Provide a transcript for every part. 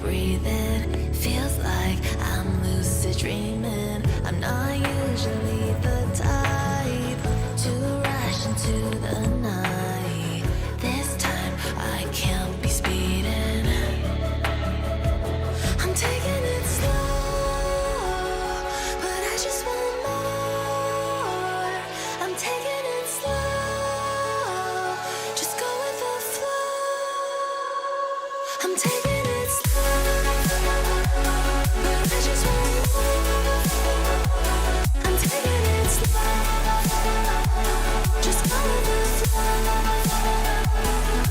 breathing. Feels like I'm lucid dreaming. I'm not usually the type to rush into the night. This time I can't be speeding. I'm taking it slow, but I just want more. I'm taking it slow, just go with the flow. I'm taking it slow, but I just want more. I'm taking it slow, just go with the flow.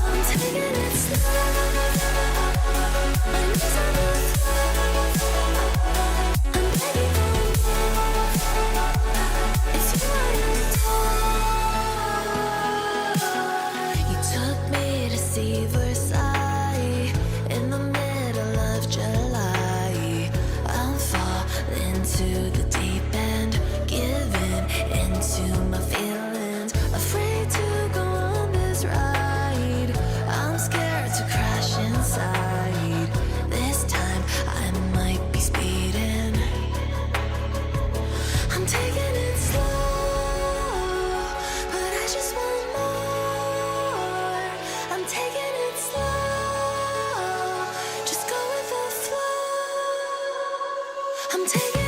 I'm taking it slow, my knees on the floor. I'm begging for more. It's you I adore. You took me to see Versailles in the middle of July. I'll fall into the deep end, giving into my feelings, afraid to go on this ride. I'm scared to crash inside. This time I might be speeding. I'm taking it slow, but I just want more. I'm taking it slow, just go with the flow. I'm taking